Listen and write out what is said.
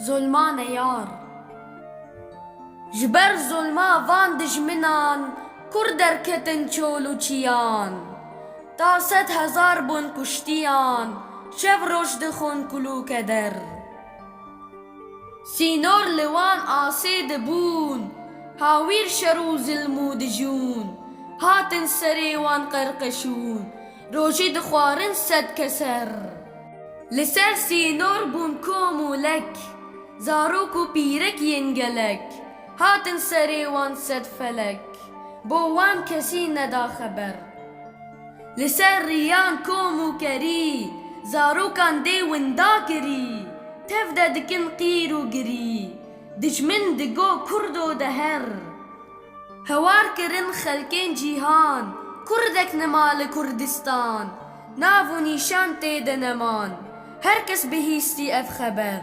ظلمان یار جبر ظلما وان دجمنان kur derketin çolu çiyan ta 100,000 bun kuştiyan şev roj dixon kulû keder sînor li wan asê dibûn hawîr şer û zilm û dijûn hatin serê wan qerqeşûn rojî dixwarin 100 keser li ser sînor bûn kom û lek zarok û pîrek yên gelek hatin serê wan 100 felek بۆ وان کەسی نەدا خەبەر لەسەر ڕیان کۆم و کەری زارۆکان دێ وندا گری تەف دەدکن قیر و گری دژمن دگۆ کورد و دەهەر هەوار کردن خەلکێن جیهان کوردێک نەما لە کوردستان ناو و نیشان تێدە نەمان هەر کەس بەهیستی ئەف خەبەر